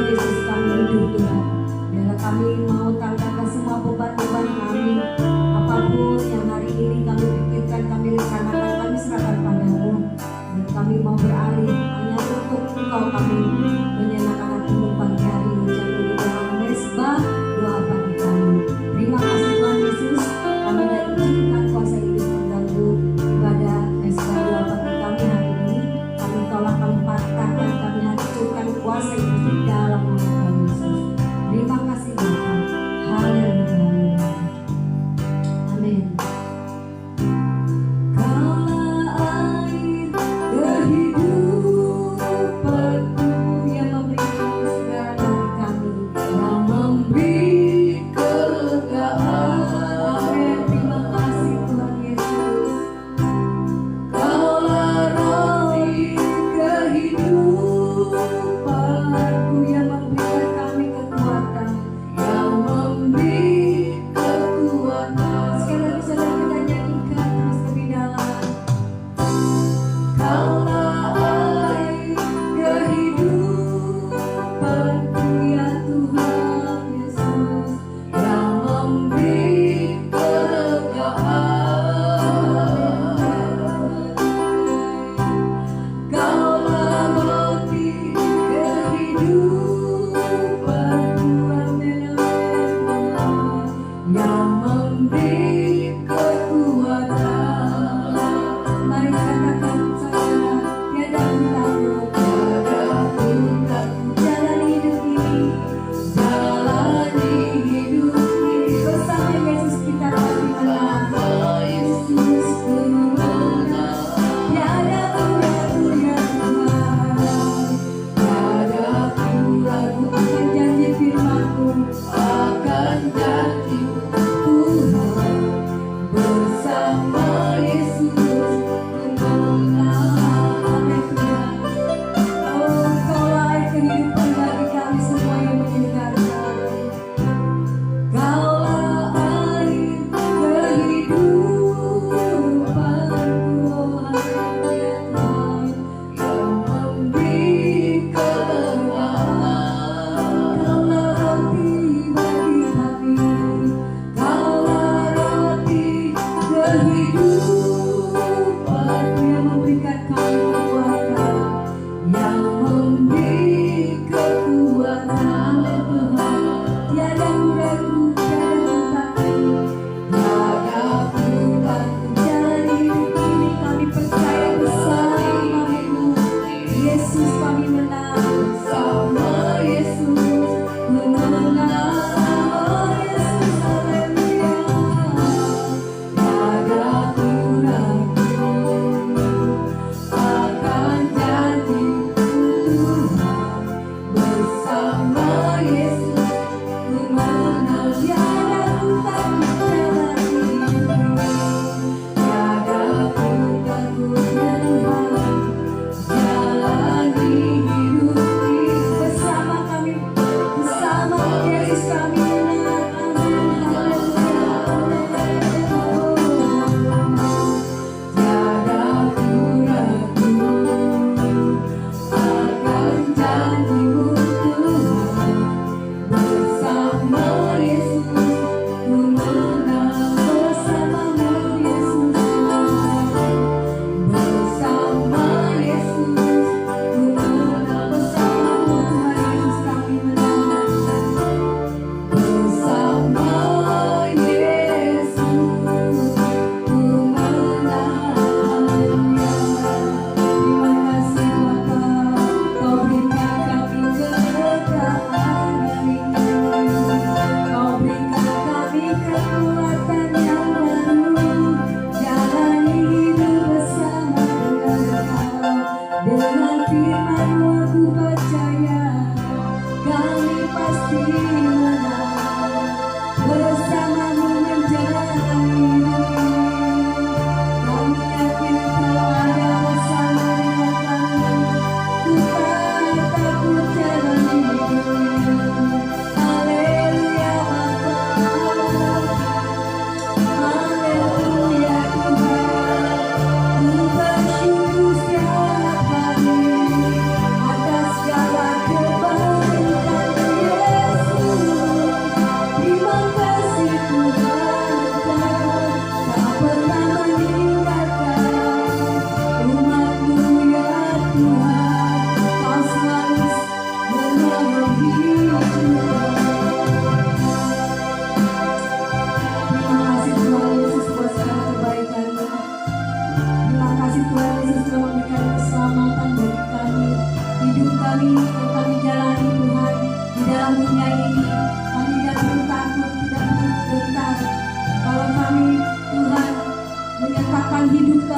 Yesus kami hidup Tuhan. Biarlah kami mau tanggalkan semua beban-beban kami, apapun yang hari ini kami pikirkan, kami rencanakan, kami serahkan padamu. Dan kami mau beralih hanya untuk Engkau, kami menyenangkan hatimu pagi hari ini. Jatuh di dalam mesbah doa pagi kami. Terima kasih Tuhan Yesus, kami tidak izinkan kuasa hidup mengganggu ibadah mesbah doa pagi kami hari ini. Kami tolak, kami patahkan, kami hancurkan kuasa hidup di dalam nama Tuhan Yesus. Terima kasih Bapa. Haleluya. Amin. Kaulah roti kehidupan.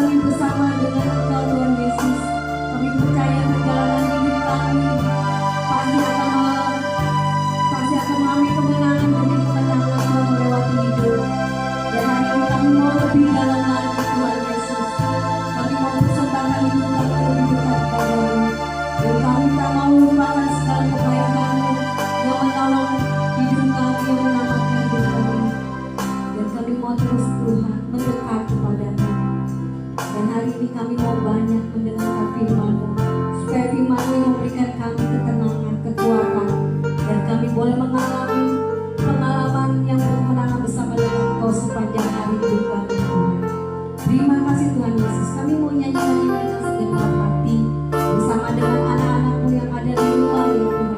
kami bersama dengan Engkau Tuhan Yesus. Kami percaya perjalanan hidup kami pasti akan mengalami kemenangan demi kemenangan dalam melewati hidup. Dan hari ini kami mau lebih dalam lagi Tuhan Yesus. Kami mau persembahkan hidup kami lebih dekat kepadamu. Dan kami tak mau lupakan segala kebaikan-Mu yang menolong hidup kami, yang menyelamatkan hidup kami. Dan kami mau terus Tuhan mendekat kepadamu. Dan hari ini kami mau banyak mendengarkan firman-Mu, supaya firman-Mu yang memberikan kami ketenangan, kekuatan, dan kami boleh mengalami pengalaman yang berkemenangan bersama dengan Engkau sepanjang hari hidup kami Tuhan. Terima kasih Tuhan Yesus. Kami mau nyanyikan ini dengan segenap hati bersama dengan anak-anak-Mu yang ada di luar ya Tuhan,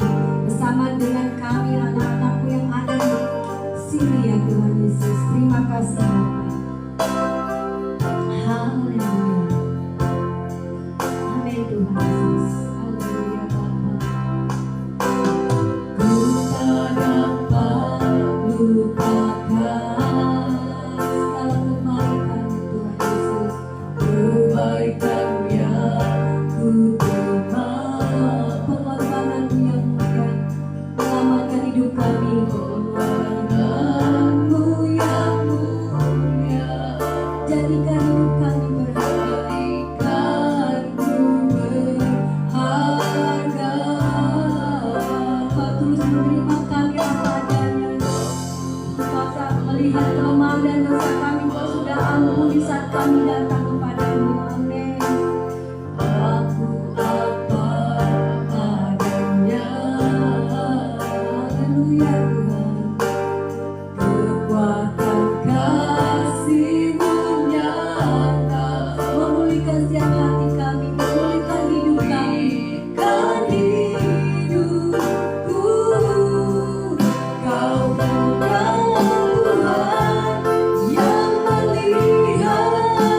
bersama dengan kami anak-anak-Mu yang ada di sini ya Tuhan Yesus. Terima kasih Bapa. Haleluya. Amin Tuhan Yesus. Haleluya Bapa. Ku tak dapat lupakan segala kebaikan Tuhan Yesus, kebaikan yang ku terima, pengorbanan-Mu yang mulia menyelamatkan hidup kami, pengorbanan-Mu yang mulia jadikan hidup kami berharga, berharga. Kau terus menerima kami apa adanya. Kau tak melihat kelemahan dan dosa kami, Kau sudah ampuni saat kami datang kepadamu. Amin. Aku apa adanya. Haleluya Tuhan. Kekuatan kasih-Mu nyata memulihkan setiap hati kami, memulihkan hidup kami, kan hidupku. Kau bukan Tuhan yang melihatku,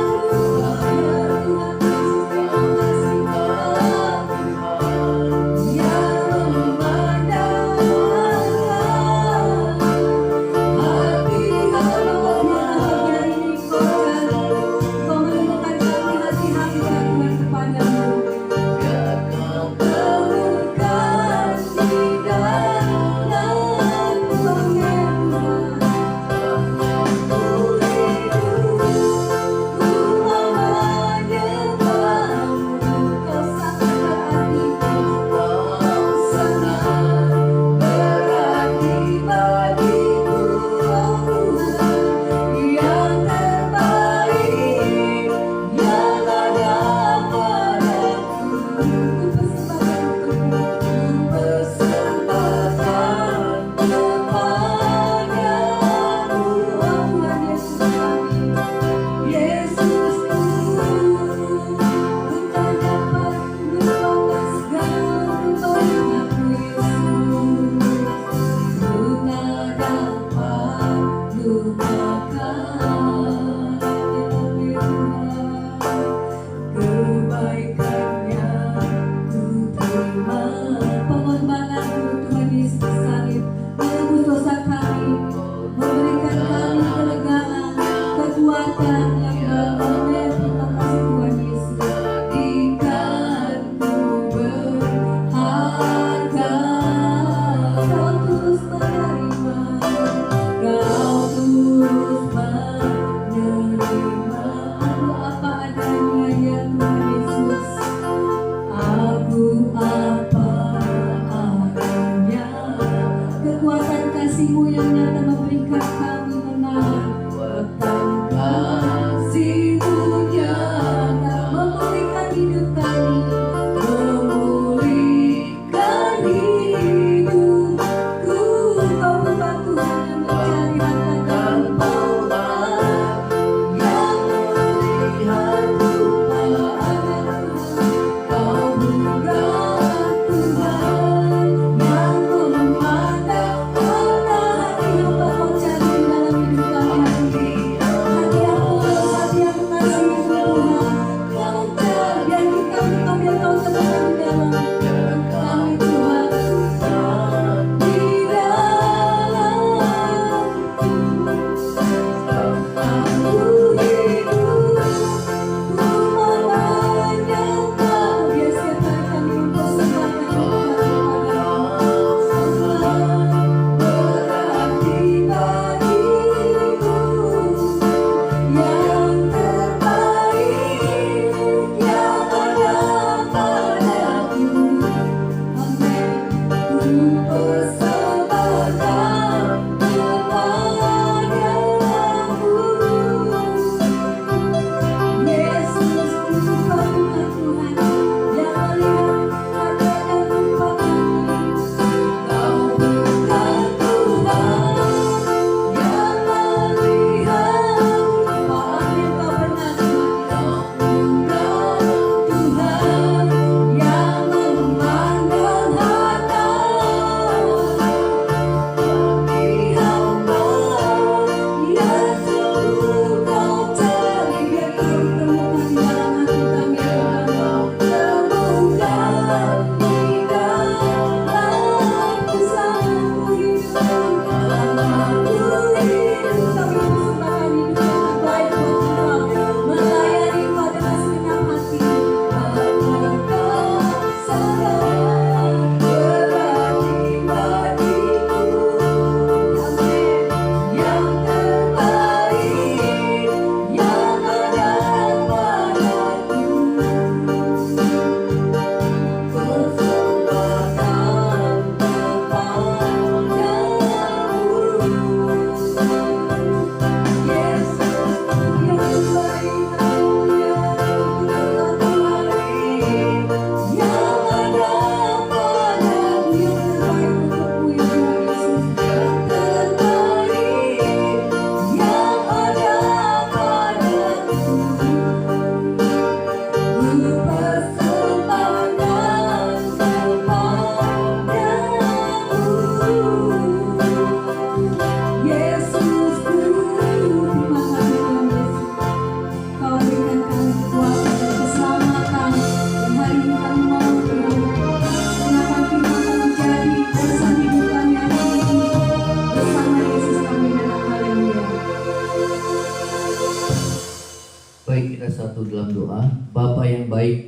hanya Tuhan Yesus yang kasih yang memandangkan hati hamba-Mu yang ini Kau cari. Kau menemukan kami hati-hati Tuhan kepadamu. Kau temukan di dalam-Mu ya Tuhan. Ku mau menyembah-Mu. Kau sangat berarti, Kau sangat berarti bagiku, oh Tuhan, yang terbaik yang ada padaku. Ku persembahkan kepadamu, oh Tuhan Yesus kami. Yesusku, ku tak dapat lupakan segala kebaikan-Mu Yesus. Ku tak dapat lupakan kebaikan yang ku terima, pengorbanan-Mu Tuhan Yesus di salib, menebus dosa kami, memberikan kami kelegaan, kekuatan yang benar. Terima kasih Tuhan Yesus. Jadikan-Mu berharga. Kau terus menerima, Kau terus menerima aku apa adanya ya Tuhan Yesus. Aku apa adanya. Kekuatan kasih-Mu yang nyata memberikan kami menang. Kekuatan kasih-Mu nyata memulihkan hidup kami, memulihkan hidupku. Kau bukan Tuhan yang mencari harta dan kemuliaan, yang melihat rupa anak Tuhan. Kau bukan Tuhan yang memandang hati hamba Kau cari dalam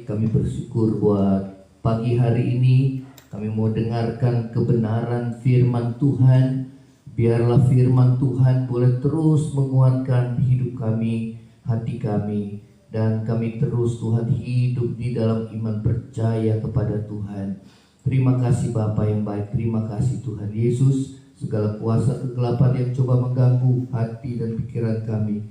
kami bersyukur buat pagi hari ini kami mau dengarkan kebenaran firman Tuhan. Biarlah firman Tuhan boleh terus menguatkan hidup kami, hati kami, dan kami terus Tuhan hidup di dalam iman percaya kepada Tuhan. Terima kasih Bapa yang baik, terima kasih Tuhan Yesus. Segala kuasa kegelapan yang coba mengganggu hati dan pikiran kami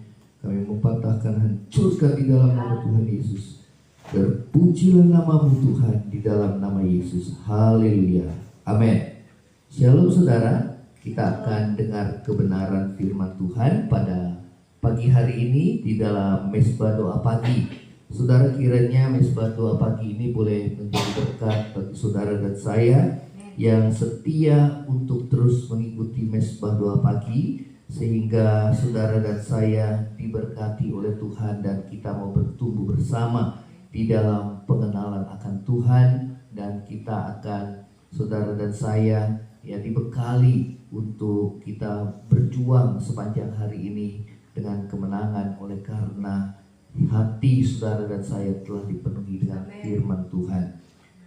mau patahkan, hancurkan di dalam nama Tuhan Yesus. Terpujilah namamu Tuhan di dalam nama Yesus. Haleluya. Amin. Shalom saudara, kita akan dengar kebenaran firman Tuhan pada pagi hari ini di dalam Mesbah Doa Pagi. Saudara, kiranya Mesbah Doa Pagi ini boleh menjadi berkat bagi saudara dan saya yang setia untuk terus mengikuti Mesbah Doa Pagi, sehingga saudara dan saya diberkati oleh Tuhan dan kita mau bertumbuh bersama di dalam pengenalan akan Tuhan, dan kita akan, saudara dan saya ya, dibekali untuk kita berjuang sepanjang hari ini dengan kemenangan oleh karena hati saudara dan saya telah dipenuhi dengan firman Tuhan.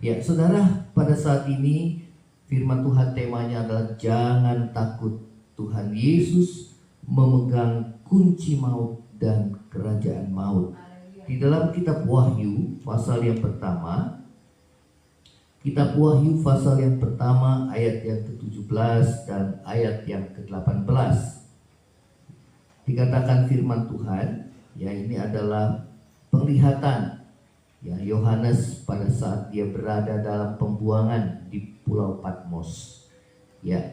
Ya saudara, pada saat ini firman Tuhan temanya adalah jangan takut. Tuhan Yesus memegang kunci maut dan kerajaan maut. Di dalam kitab Wahyu pasal yang pertama, kitab Wahyu pasal yang pertama ayat yang ke-17 dan ayat yang ke-18, dikatakan firman Tuhan, ya ini adalah penglihatan ya Yohanes pada saat dia berada dalam pembuangan di Pulau Patmos. Ya,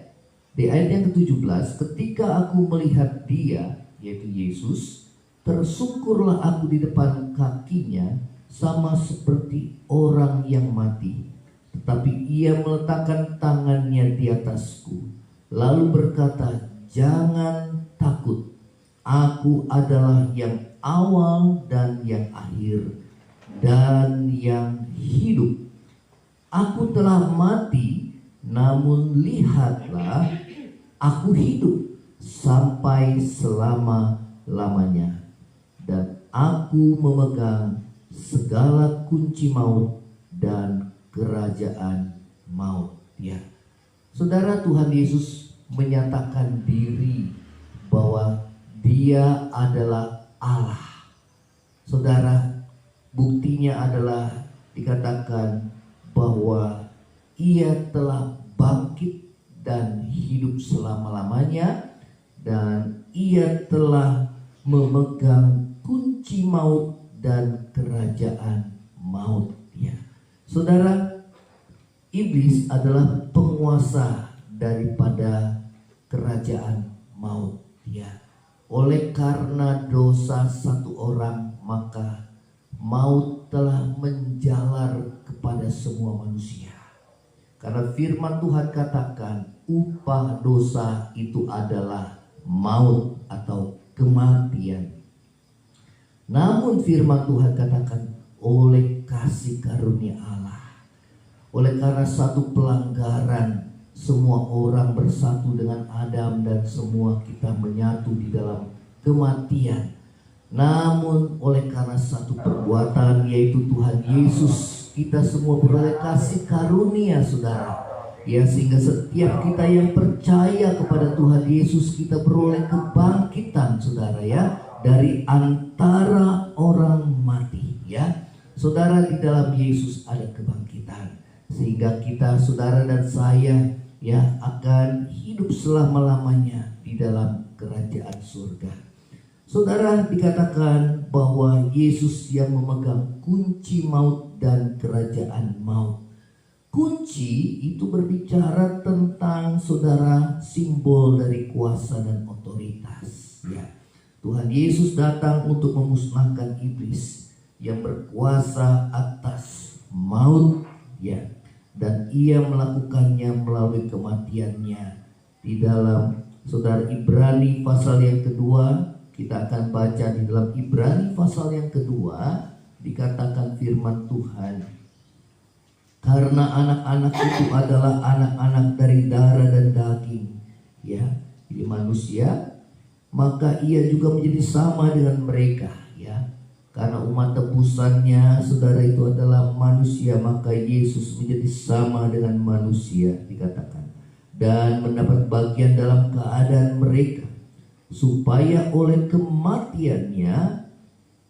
di ayat yang ke-17, ketika aku melihat dia, yaitu Yesus, tersungkurlah aku di depan kakinya sama seperti orang yang mati. Tetapi ia meletakkan tangannya di atasku, lalu berkata, jangan takut, aku adalah yang awal dan yang akhir dan yang hidup. Aku telah mati, namun lihatlah, aku hidup sampai selama-lamanya, dan aku memegang segala kunci maut dan kerajaan maut. Ya, saudara, Tuhan Yesus menyatakan diri bahwa Dia adalah Allah. Saudara, buktinya adalah dikatakan bahwa Ia telah bangkit dan hidup selama-lamanya, dan Ia telah memegang kunci maut dan kerajaan maut. Ya, saudara, iblis adalah penguasa daripada kerajaan maut. Ya, oleh karena dosa satu orang, maka maut telah menjalar kepada semua manusia. Karena firman Tuhan katakan upah dosa itu adalah maut atau kematian. Namun firman Tuhan katakan oleh kasih karunia Allah, oleh karena satu pelanggaran, semua orang bersatu dengan Adam dan semua kita menyatu di dalam kematian. Namun oleh karena satu perbuatan, yaitu Tuhan Yesus, kita semua beroleh kasih karunia, saudara. Ya, sehingga setiap kita yang percaya kepada Tuhan Yesus, kita beroleh kebangkitan, saudara, ya, dari antara orang mati. Ya, saudara, di dalam Yesus ada kebangkitan, sehingga kita, saudara dan saya, ya, akan hidup selama-lamanya di dalam kerajaan surga. Saudara, dikatakan bahwa Yesus yang memegang kunci maut dan kerajaan maut. Kunci itu berbicara tentang, saudara, simbol dari kuasa dan otoritas. Ya, Tuhan Yesus datang untuk memusnahkan iblis yang berkuasa atas maut. Ya, dan Ia melakukannya melalui kematiannya. Di dalam, saudara, Ibrani pasal yang kedua, kita akan baca di dalam Ibrani pasal yang kedua, dikatakan firman Tuhan, karena anak-anak itu adalah anak-anak dari darah dan daging, ya, jadi manusia, maka ia juga menjadi sama dengan mereka, ya, Karena umat tebusannya, saudara, itu adalah manusia, maka Yesus menjadi sama dengan manusia, dikatakan, dan mendapat bagian dalam keadaan mereka, supaya oleh kematiannya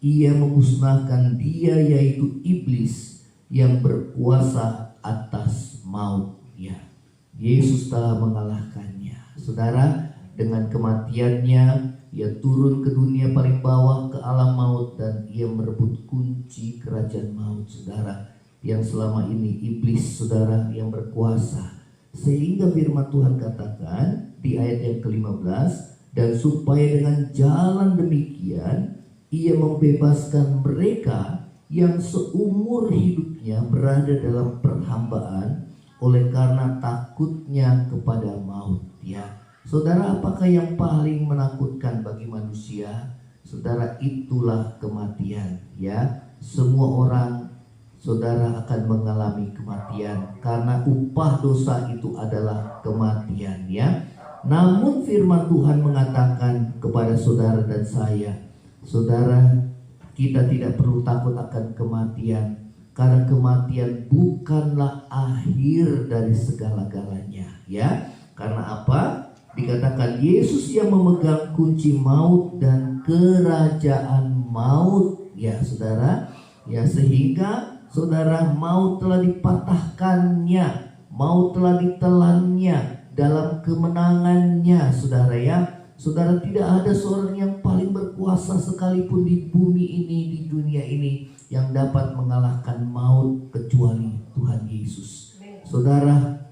ia memusnahkan dia, yaitu iblis, yang berkuasa atas maut. Ya, Yesus telah mengalahkannya, saudara. Dengan kematiannya ia turun ke dunia paling bawah, ke alam maut, dan ia merebut kunci kerajaan maut, saudara, yang selama ini iblis, saudara, yang berkuasa. Sehingga firman Tuhan katakan di ayat yang ke-15, dan supaya dengan jalan demikian ia membebaskan mereka yang seumur hidupnya berada dalam perhambaan oleh karena takutnya kepada maut. Ya, saudara, apakah yang paling menakutkan bagi manusia? Saudara, itulah kematian. Ya, semua orang, saudara, akan mengalami kematian karena upah dosa itu adalah kematian. Ya, namun firman Tuhan mengatakan kepada saudara dan saya, saudara, kita tidak perlu takut akan kematian, karena kematian bukanlah akhir dari segala-galanya. Ya, karena apa? Dikatakan Yesus yang memegang kunci maut dan kerajaan maut. Ya, saudara, ya, sehingga saudara, maut telah dipatahkannya, maut telah ditelannya dalam kemenangannya, saudara. Ya, saudara, tidak ada seorang yang paling berkuasa sekalipun di bumi ini, di dunia ini, yang dapat mengalahkan maut kecuali Tuhan Yesus. Saudara,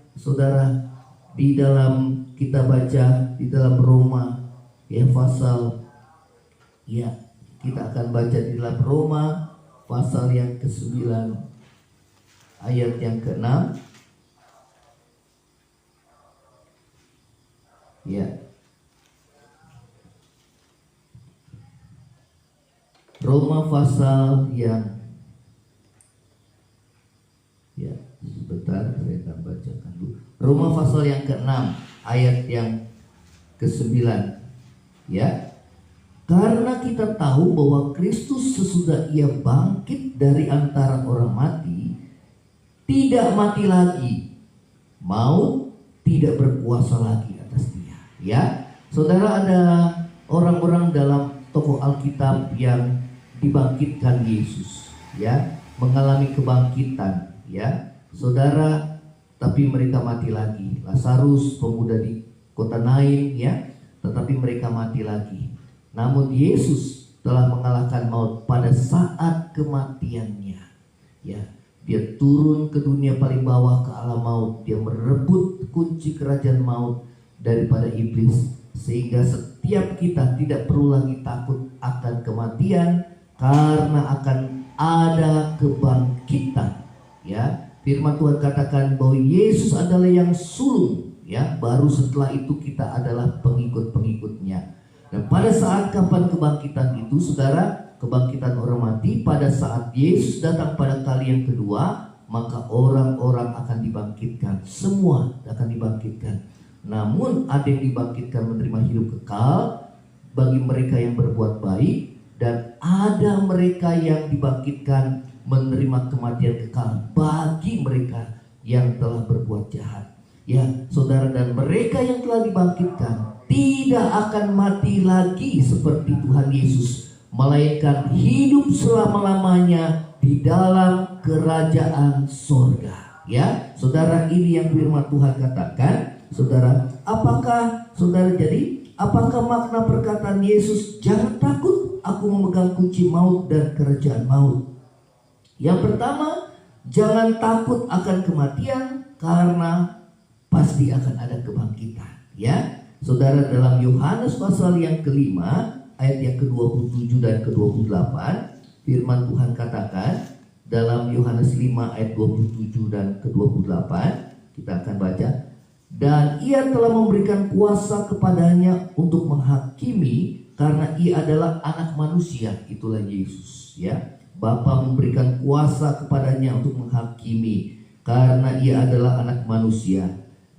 di dalam kita baca di dalam Roma, ya, pasal, ya, kita akan baca di dalam Roma pasal yang ke-9 ayat yang ke-6. Ya, Roma pasal yang, ya, sebentar saya akan bacakan dulu. Roma pasal yang ke-6 ayat yang ke-9. Ya, karena kita tahu bahwa Kristus sesudah ia bangkit dari antara orang mati, tidak mati lagi, maut tidak berkuasa lagi atas dia. Ya, saudara, ada orang-orang dalam tokoh Alkitab yang dibangkitkan Yesus, ya, mengalami kebangkitan, ya, saudara, tapi mereka mati lagi. Lazarus, pemuda di kota Nain, ya, tetapi mereka mati lagi. Namun Yesus telah mengalahkan maut pada saat kematiannya. Ya, dia turun ke dunia paling bawah, ke alam maut. Dia merebut kunci kerajaan maut daripada iblis, sehingga setiap kita tidak perlu lagi takut akan kematian, karena akan ada kebangkitan. Ya, firman Tuhan katakan bahwa Yesus adalah yang sulung, ya, baru setelah itu kita adalah pengikut-pengikutnya. Dan pada saat kapan kebangkitan itu, saudara, kebangkitan orang mati, pada saat Yesus datang pada kali yang kedua, maka orang-orang akan dibangkitkan, semua akan dibangkitkan. Namun ada yang dibangkitkan menerima hidup kekal bagi mereka yang berbuat baik, dan ada mereka yang dibangkitkan menerima kematian kekal bagi mereka yang telah berbuat jahat. Ya, saudara, dan mereka yang telah dibangkitkan tidak akan mati lagi seperti Tuhan Yesus, melainkan hidup selama-lamanya di dalam kerajaan surga. Ya, saudara, ini yang firman Tuhan katakan. Saudara, apakah saudara, jadi apakah makna perkataan Yesus, jangan takut, aku memegang kunci maut dan kerajaan maut? Yang pertama, jangan takut akan kematian, karena pasti akan ada kebangkitan. Ya, saudara, dalam Yohanes pasal yang ke-5 ayat yang ke-27 dan ke-28, firman Tuhan katakan dalam Yohanes 5 ayat 27 dan ke-28, kita akan baca. Dan ia telah memberikan kuasa kepadanya untuk menghakimi, karena ia adalah anak manusia. Itulah Yesus, ya. Bapa memberikan kuasa kepadanya untuk menghakimi, karena ia adalah anak manusia.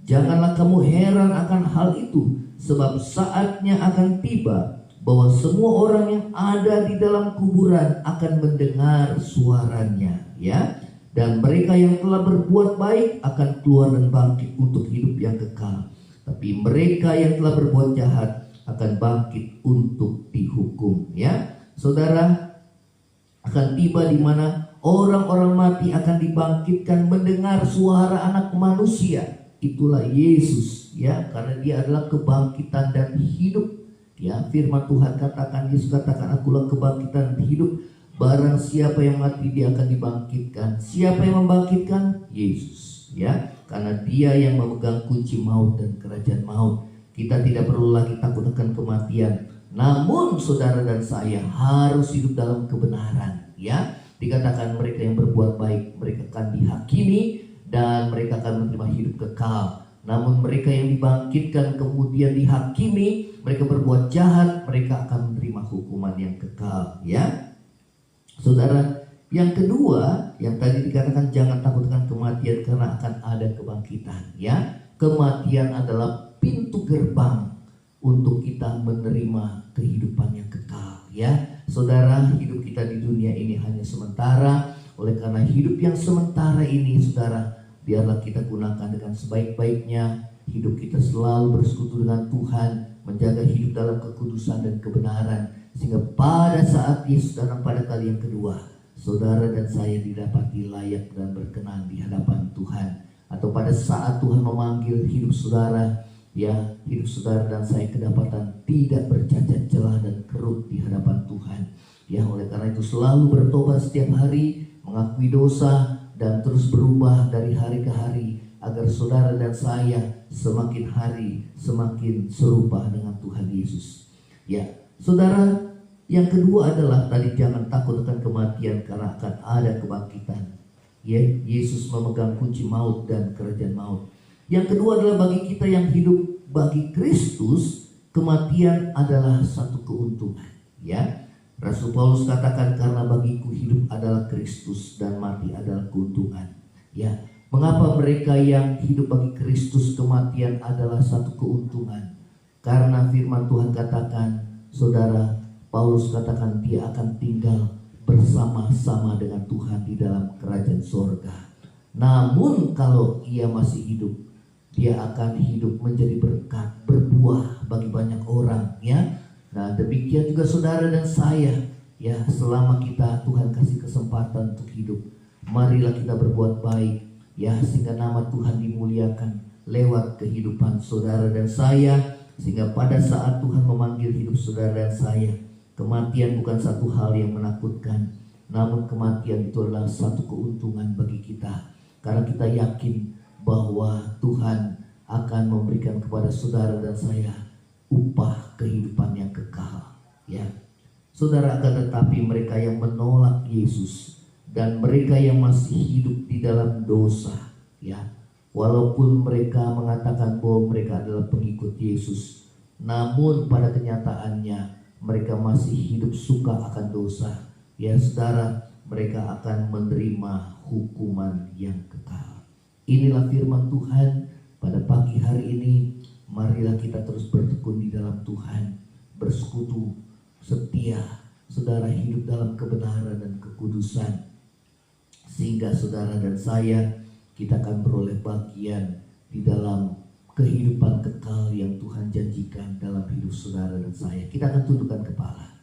Janganlah kamu heran akan hal itu, sebab saatnya akan tiba bahwa semua orang yang ada di dalam kuburan akan mendengar suaranya, ya. Dan mereka yang telah berbuat baik akan keluar dan bangkit untuk hidup yang kekal. Tapi mereka yang telah berbuat jahat akan bangkit untuk dihukum, ya. Saudara, akan tiba di mana orang-orang mati akan dibangkitkan mendengar suara Anak Manusia. Itulah Yesus, ya, karena dia adalah kebangkitan dan hidup. Ya, firman Tuhan katakan, Yesus katakan, akulah kebangkitan dan hidup. Barang siapa yang mati dia akan dibangkitkan. Siapa yang membangkitkan? Yesus, ya, karena dia yang memegang kunci maut dan kerajaan maut. Kita tidak perlu lagi takut akan kematian. Namun saudara dan saya harus hidup dalam kebenaran, ya. Dikatakan mereka yang berbuat baik mereka akan dihakimi dan mereka akan menerima hidup kekal. Namun mereka yang dibangkitkan kemudian dihakimi, mereka berbuat jahat, mereka akan menerima hukuman yang kekal, ya. Saudara, yang kedua, yang tadi dikatakan jangan takut akan kematian karena akan ada kebangkitan, ya. Kematian adalah pintu gerbang untuk kita menerima kehidupan yang kekal, ya. Saudara, hidup kita di dunia ini hanya sementara. Oleh karena hidup yang sementara ini, saudara, biarlah kita gunakan dengan sebaik-baiknya. Hidup kita selalu bersekutu dengan Tuhan, menjaga hidup dalam kekudusan dan kebenaran, sehingga pada saat Yesus datang pada kali yang kedua, saudara dan saya didapati layak dan berkenan di hadapan Tuhan. Atau pada saat Tuhan memanggil hidup saudara, ya, hidup saudara dan saya kedapatan tidak bercacat celah dan kerut di hadapan Tuhan. Ya, oleh karena itu selalu bertobat setiap hari, mengakui dosa dan terus berubah dari hari ke hari, agar saudara dan saya semakin hari semakin serupa dengan Tuhan Yesus. Ya, saudara, yang kedua adalah tadi jangan takut akan kematian karena akan ada kebangkitan. Ya, Yesus memegang kunci maut dan kerajaan maut. Yang kedua adalah bagi kita yang hidup bagi Kristus, kematian adalah satu keuntungan, ya. Rasul Paulus katakan, karena bagiku hidup adalah Kristus dan mati adalah keuntungan. Ya, mengapa mereka yang hidup bagi Kristus kematian adalah satu keuntungan? Karena firman Tuhan katakan, saudara, Paulus katakan dia akan tinggal bersama-sama dengan Tuhan di dalam kerajaan sorga. Namun kalau ia masih hidup, dia akan hidup menjadi berkat, berbuah bagi banyak orang, ya. Nah, demikian juga saudara dan saya, ya, selama kita Tuhan kasih kesempatan untuk hidup, marilah kita berbuat baik, ya, sehingga nama Tuhan dimuliakan lewat kehidupan saudara dan saya, sehingga pada saat Tuhan memanggil hidup saudara dan saya, kematian bukan satu hal yang menakutkan, namun kematian itu adalah satu keuntungan bagi kita, karena kita yakin bahwa Tuhan akan memberikan kepada saudara dan saya upah kehidupan yang kekal, ya. Saudara, akan tetapi mereka yang menolak Yesus dan mereka yang masih hidup di dalam dosa, ya, walaupun mereka mengatakan bahwa mereka adalah pengikut Yesus, namun pada kenyataannya mereka masih hidup suka akan dosa, ya saudara, mereka akan menerima hukuman yang kekal. Inilah firman Tuhan pada pagi hari ini. Marilah kita terus bertekun di dalam Tuhan, bersekutu setia, saudara, hidup dalam kebenaran dan kekudusan, sehingga saudara dan saya kita akan beroleh bagian di dalam kehidupan kekal yang Tuhan janjikan dalam hidup saudara dan saya. Kita akan tundukkan kepala.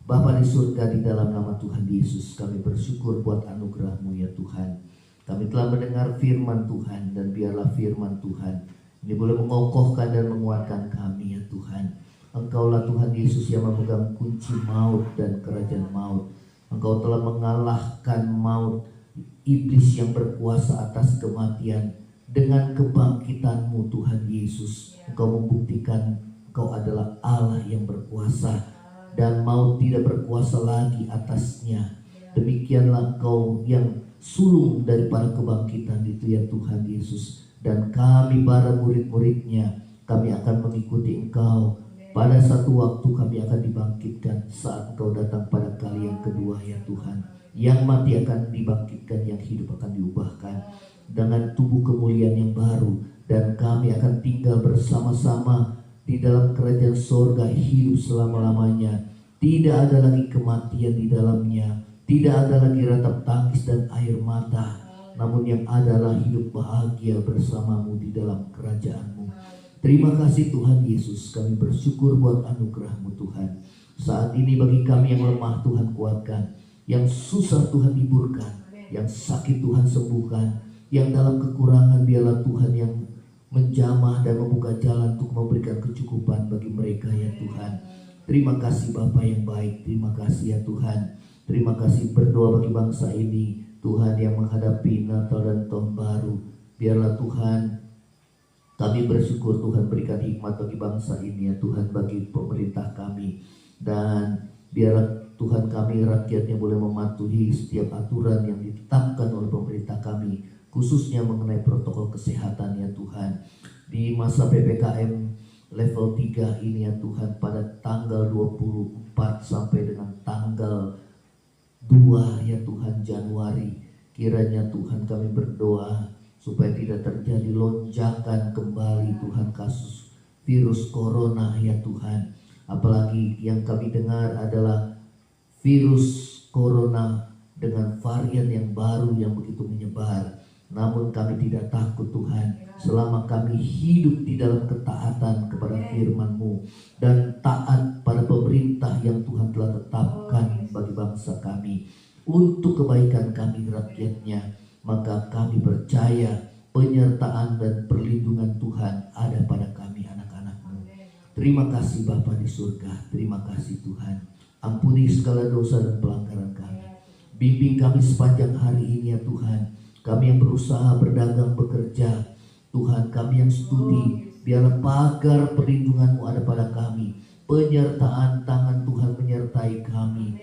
Bapa di surga, di dalam nama Tuhan Yesus, kami bersyukur buat anugerah-Mu ya Tuhan. Kami telah mendengar firman Tuhan, dan biarlah firman Tuhan ini boleh mengokohkan dan menguatkan kami ya Tuhan. Engkaulah Tuhan Yesus yang memegang kunci maut dan kerajaan maut. Engkau telah mengalahkan maut, iblis yang berkuasa atas kematian. Dengan kebangkitan-Mu Tuhan Yesus, Engkau membuktikan Engkau adalah Allah yang berkuasa, dan maut tidak berkuasa lagi atasnya. Demikianlah Engkau yang sulung daripada kebangkitan itu ya Tuhan Yesus. Dan kami para murid-murid-Nya, kami akan mengikuti Engkau. Pada satu waktu kami akan dibangkitkan saat Engkau datang pada kali yang kedua ya Tuhan. Yang mati akan dibangkitkan, yang hidup akan diubahkan dengan tubuh kemuliaan yang baru. Dan kami akan tinggal bersama-sama di dalam kerajaan sorga hidup selama-lamanya. Tidak ada lagi kematian di dalamnya, tidak ada lagi ratap tangis dan air mata, namun yang adalah hidup bahagia bersamamu di dalam kerajaan-Mu. Terima kasih Tuhan Yesus, kami bersyukur buat anugerah-Mu Tuhan. Saat ini bagi kami yang lemah Tuhan kuatkan, yang susah Tuhan hiburkan, yang sakit Tuhan sembuhkan, yang dalam kekurangan biarlah Tuhan yang menjamah dan membuka jalan untuk memberikan kecukupan bagi mereka ya Tuhan. Terima kasih Bapa yang baik, terima kasih ya Tuhan. Terima kasih berdoa bagi bangsa ini, Tuhan yang menghadapi Natal dan Tahun Baru. Biarlah Tuhan, kami bersyukur Tuhan berikan hikmat bagi bangsa ini ya Tuhan, bagi pemerintah kami. Dan biarlah Tuhan kami rakyatnya boleh mematuhi setiap aturan yang ditetapkan oleh pemerintah kami, khususnya mengenai protokol kesehatan ya Tuhan. Di masa PPKM level 3 ini ya Tuhan, pada tanggal 24 sampai dengan tanggal 2 ya Tuhan Januari, kiranya Tuhan kami berdoa supaya tidak terjadi lonjakan kembali Tuhan kasus virus corona ya Tuhan. Apalagi yang kami dengar adalah virus corona dengan varian yang baru yang begitu menyebar. Namun kami tidak takut Tuhan, selama kami hidup di dalam ketaatan kepada firman-Mu dan taat pada pemerintah yang Tuhan telah tetapkan bagi bangsa kami untuk kebaikan kami rakyatnya. Maka kami percaya penyertaan dan perlindungan Tuhan ada pada kami anak-anak-Mu. Terima kasih Bapa di surga, terima kasih Tuhan. Ampuni segala dosa dan pelanggaran kami. Bimbing kami sepanjang hari ini ya Tuhan. Kami yang berusaha berdagang bekerja, Tuhan kami yang studi, biarlah pagar perlindungan-Mu ada pada kami. Penyertaan tangan Tuhan menyertai kami.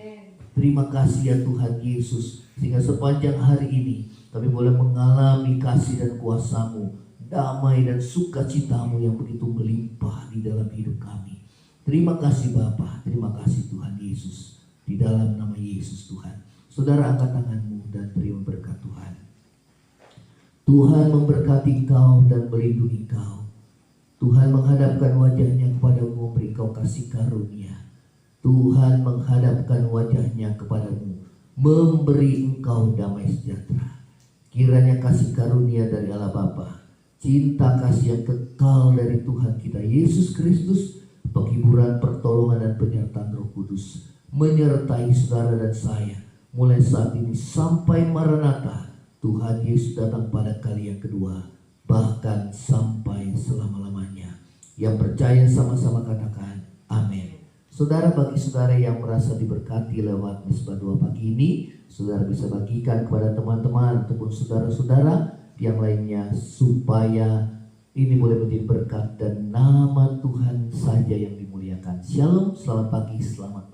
Terima kasih ya Tuhan Yesus, sehingga sepanjang hari ini kami boleh mengalami kasih dan kuasa-Mu, damai dan sukacita-Mu yang begitu melimpah di dalam hidup kami. Terima kasih Bapa, terima kasih Tuhan Yesus. Di dalam nama Yesus Tuhan. Saudara angkat tanganmu dan terima berkat Tuhan. Tuhan memberkati kau dan melindungi kau. Tuhan menghadapkan wajahnya kepadamu, memberi kau kasih karunia. Tuhan menghadapkan wajahnya kepadamu, memberi engkau damai sejahtera. Kiranya kasih karunia dari Allah Bapa, cinta kasih yang kekal dari Tuhan kita Yesus Kristus, penghiburan, pertolongan dan penyertaan Roh Kudus menyertai saudara dan saya mulai saat ini sampai Maranatha. Tuhan Yesus datang pada kali yang kedua, bahkan sampai selama-lamanya. Yang percaya sama-sama katakan amin. Saudara, bagi saudara yang merasa diberkati lewat Misbah Doa pagi ini, saudara bisa bagikan kepada teman-teman ataupun saudara-saudara yang lainnya, supaya ini boleh menjadi berkat dan nama Tuhan saja yang dimuliakan. Shalom, selamat pagi, selamat